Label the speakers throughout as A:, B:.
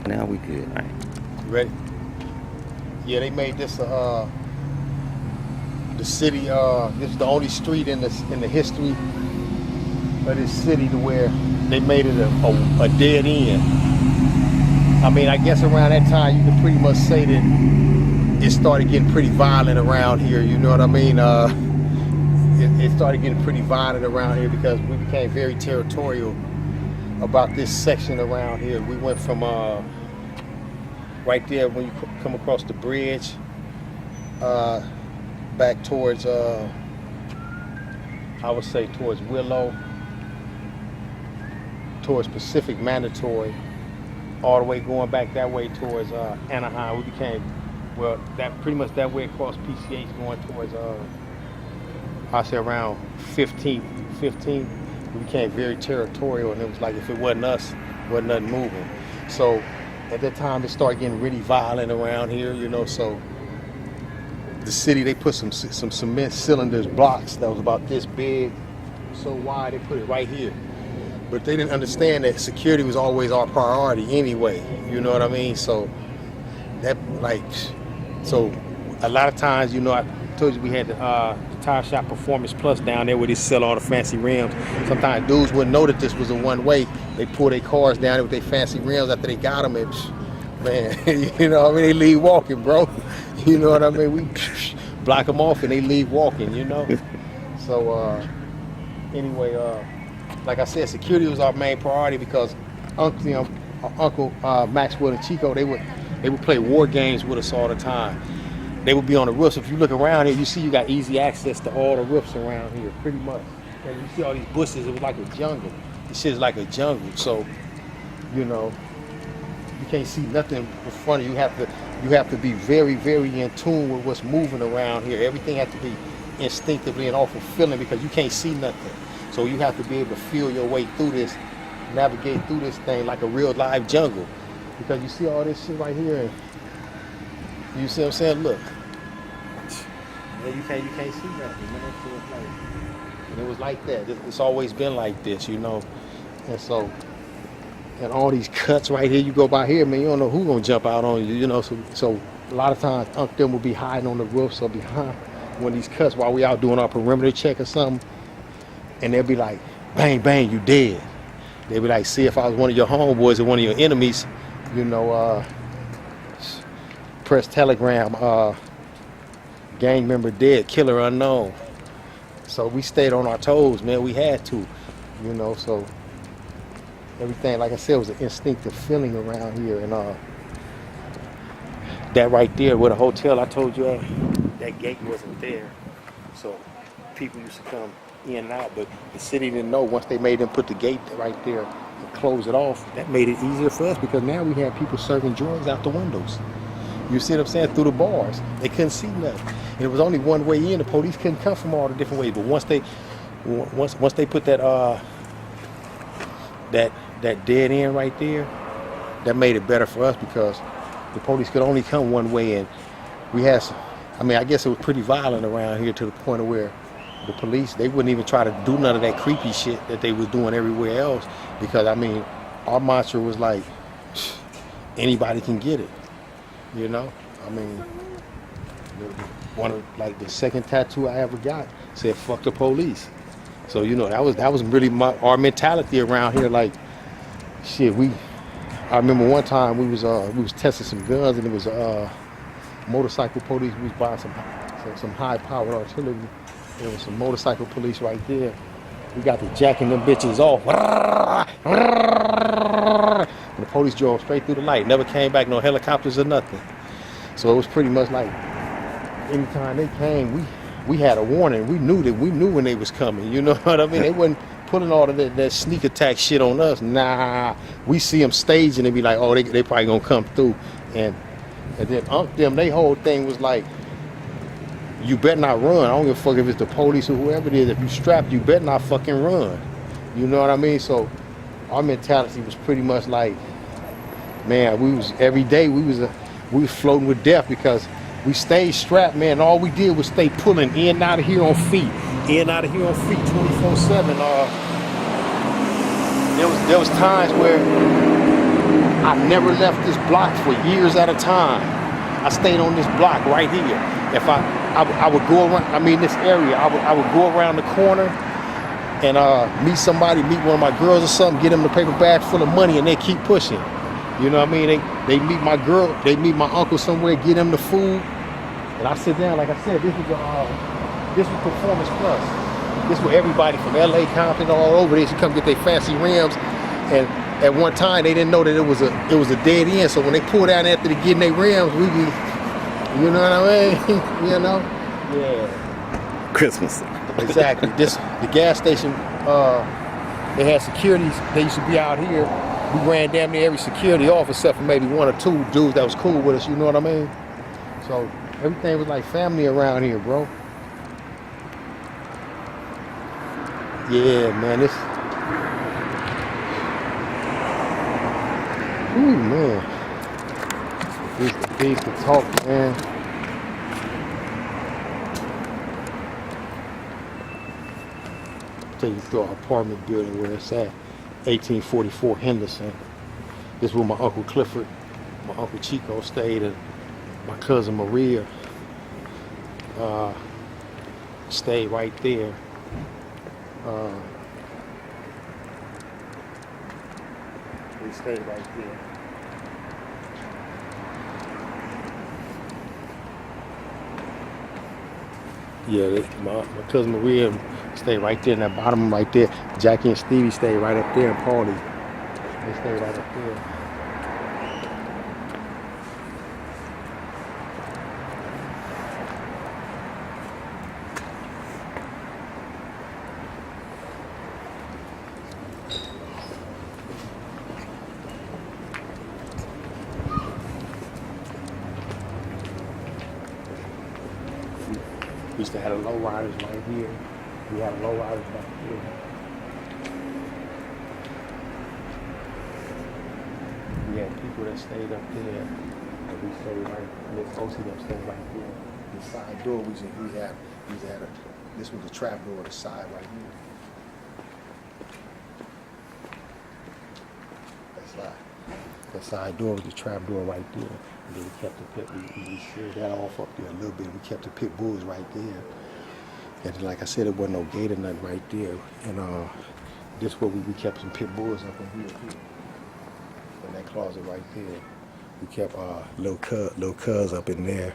A: Now we good, right?
B: Ready? Yeah, they made this the city. This is the only street in the history of this city to where they made it a dead end. I mean, I guess around that time you could pretty much say that it started getting pretty violent around here. You know what I mean? It started getting pretty violent around here because we became very territorial about this section around here. We went from right there when you come across the bridge back towards I would say towards Willow, towards Pacific Mandatory, all the way going back that way towards Anaheim. We became, well, that pretty much that way across PCH going towards I say around 15. We became very territorial, and it was like if it wasn't us, wasn't nothing moving. So at that time it started getting really violent around here, you know. So the city, they put some cement cylinders, blocks that was about this big, so wide, they put it right here. But they didn't understand that security was always our priority anyway, you know what I mean? So that, like, so a lot of times, you know, I told you we had the Tire Shop Performance Plus down there where they sell all the fancy rims. Sometimes dudes wouldn't know that this was a one-way. They pull their cars down there with their fancy rims after they got them, and man, you know what I mean? They leave walking, bro. You know what I mean? We block them off and they leave walking, you know? So anyway, like I said, security was our main priority because Uncle Maxwell and Chico, they would play war games with us all the time. They would be on the roofs. If you look around here, you see you got easy access to all the roofs around here, pretty much. And you see all these bushes, it was like a jungle. This shit is like a jungle. So, you know, you can't see nothing in front of you. You have to be very, very in tune with what's moving around here. Everything has to be instinctively and awful feeling because you can't see nothing. So you have to be able to feel your way through this, navigate through this thing like a real live jungle. Because you see all this shit right here, and you see what I'm saying? Look, man, you can't see nothing, man. So it's like, and it was like that. It's always been like this, you know. And so, and all these cuts right here, you go by here, man, you don't know who's gonna jump out on you, you know. So a lot of times, Unc them will be hiding on the roofs or behind one of these cuts while we out doing our perimeter check or something, and they'll be like, bang, bang, you dead. They'll be like, see if I was one of your homeboys or one of your enemies, you know, press telegram, gang member dead, killer unknown. So we stayed on our toes, man. We had to, you know. So everything, like I said, was an instinctive feeling around here. And that right there with the hotel, I told you that gate wasn't there. So people used to come in and out, but the city didn't know. Once they made them put the gate right there and close it off, that made it easier for us because now we had people serving drugs out the windows. You see what I'm saying? Through the bars. They couldn't see nothing. And it was only one way in. The police couldn't come from all the different ways. But once they put that dead end right there, that made it better for us because the police could only come one way. And we had some, I mean, I guess it was pretty violent around here to the point of where the police, they wouldn't even try to do none of that creepy shit that they was doing everywhere else. Because, I mean, our mantra was like, anybody can get it. You know, I mean, one of like the second tattoo I ever got said "fuck the police." So you know that was really our mentality around here. Like, shit, I remember one time we was testing some guns and it was motorcycle police. We was buying some high powered artillery. There was some motorcycle police right there. We got to jacking them bitches off. And the police drove straight through the night. Never came back, no helicopters or nothing. So it was pretty much like anytime they came, we had a warning. We knew when they was coming. You know what I mean? They wasn't pulling all of that sneak attack shit on us. Nah, we see them staging and be like, oh, they probably gonna come through. And then them, they whole thing was like, you better not run. I don't give a fuck if it's the police or whoever it is. If you strapped, you better not fucking run. You know what I mean? So our mentality was pretty much like, man, every day we was floating with death because we stayed strapped, man. All we did was stay pulling in and out of here on feet, 24/7. There was times where I never left this block for years at a time. I stayed on this block right here. If I would go around, I mean this area, I would go around the corner and meet somebody, meet one of my girls or something, get them the paper bag full of money, and they keep pushing. You know what I mean? They meet my girl, they meet my uncle somewhere, get them the food, and I sit down. Like I said, this was Performance Plus. This was everybody from LA, Compton, all over. They used to come get their fancy rims, and at one time they didn't know that it was a dead end. So when they pulled out after they getting their rims, we be, you know what I mean? You know? Yeah.
A: Christmas.
B: Exactly. The gas station, they had securities. They used to be out here. We ran damn near every security off except for maybe one or two dudes that was cool with us, you know what I mean? So everything was like family around here, bro. Yeah, man, this. Ooh, man. These to talk, man. Take you through our apartment building where it's at. 1844 Henderson. This is where my Uncle Clifford, my Uncle Chico stayed, and my cousin Maria stayed right there. They stayed right there. Yeah, my cousin Maria stayed right there in that bottom right there. Jackie and Stevie stayed right up there, and Paulie, they stayed right up there. We used to have the low riders right here. We had low riders back here. We had people that stayed up there. And we stayed right. Miss Osie them stayed right there. The side door we had this was the trap door, the side right here. That side door was the trap door right there. And then we kept the pit, we sealed that off up there a little bit. We kept the pit bulls right there. And then, like I said, there wasn't no gate or nothing right there. And this where we kept some pit bulls up in here. In that closet right there. We kept little cuz up in there.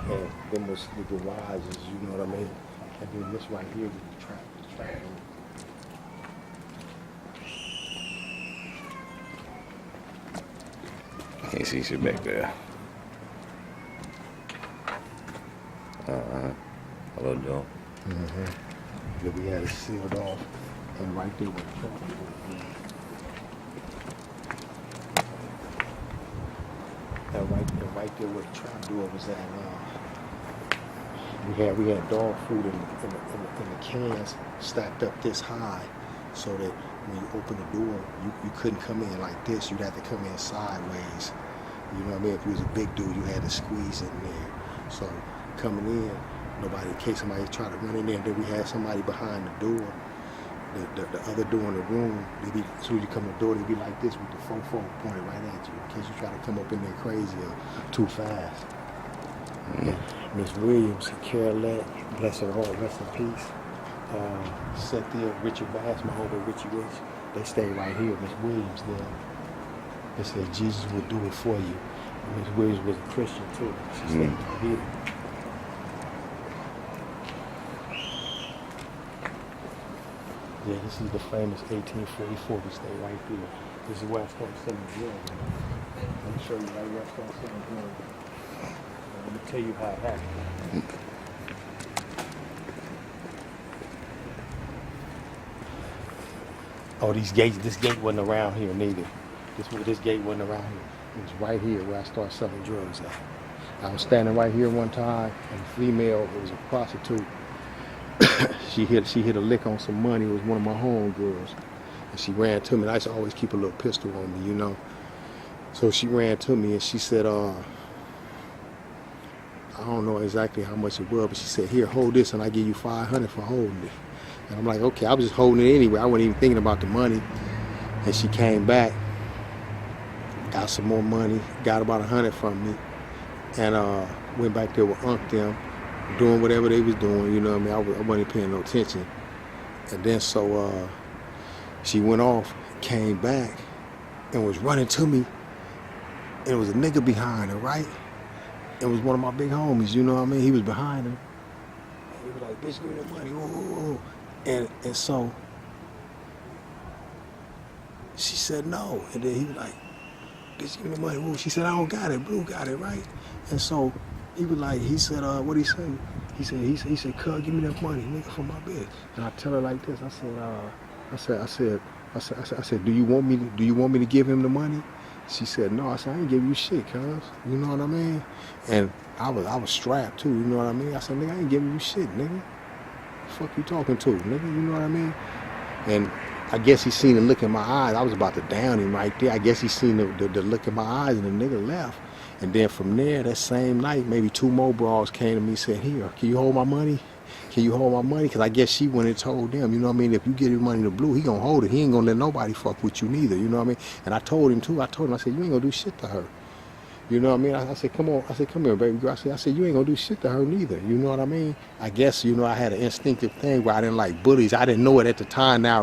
B: And them was the garages, you know what I mean? And then this right here was the trap door.
A: Can't see shit back there. Hello, Joe.
B: Mm-hmm. Then we had it sealed off, and right there was the trap door. And right there where the trap door was at. We had dog food in the cans stacked up this high, so that when you open the door, you couldn't come in like this. You'd have to come in sideways. You know what I mean? If you was a big dude, you had to squeeze in there. So coming in, nobody, in case somebody tried to run in there, then we had somebody behind the door. The other door in the room, as soon as you come in the door, they'd be like this with the fofo pointed right at you, in case you try to come up in there crazy or too fast. Miss Williams, Carolette, bless her heart, rest in peace. Cynthia, Richard Bass, my homie Richie Rich, they stayed right here. Miss Williams there. They said Jesus will do it for you. Miss Williams was a Christian too. She stayed right here. Yeah, this is the famous 1844. We stay right there. This is where I started selling drugs. Let me show you right where I started selling drugs. Let me tell you how it happened. Oh, these gates, this gate wasn't around here neither. This gate wasn't around here. It was right here where I started selling drugs at. I was standing right here one time, and a female, it was a prostitute. She hit a lick on some money. It was one of my homegirls. And she ran to me. And I used to always keep a little pistol on me, you know. So she ran to me and she said, I don't know exactly how much it was, but she said, here, hold this and I give you $500 for holding it. And I'm like, okay, I was just holding it anyway. I wasn't even thinking about the money. And she came back, got some more money, got about 100 from me, and went back there with Unc them, doing whatever they was doing, you know what I mean? I wasn't paying no attention. And then so she went off, came back, and was running to me, and it was a nigga behind her, right? It was one of my big homies, you know what I mean? He was behind her. And he was like, bitch, give me the money, whoa. And so she said no. And then he was like, bitch, give me the money, whoa. She said, I don't got it, Blue got it, right? And so he was like, he said, what'd he say? He said, cuz, give me that money, nigga, for my bitch. And I tell her like this, I said, do you want me to give him the money? She said, no. I said, I ain't give you shit, cuz. You know what I mean? And I was strapped too, you know what I mean? I said, nigga, I ain't giving you shit, nigga. The fuck you talking to, nigga? You know what I mean? And I guess he seen the look in my eyes. I was about to down him right there. I guess he seen the look in my eyes, and the nigga left. And then from there, that same night, maybe 2 more bras came to me and said, here, can you hold my money? Can you hold my money? Because I guess she went and told them, you know what I mean? If you give him money to Blue, he gonna hold it. He ain't gonna let nobody fuck with you neither, you know what I mean? And I told him too. I said, you ain't gonna do shit to her. You know what I mean? I said, come on. I said, come here, baby girl. I said, you ain't gonna do shit to her neither. You know what I mean? I guess, you know, I had an instinctive thing where I didn't like bullies. I didn't know it at the time now.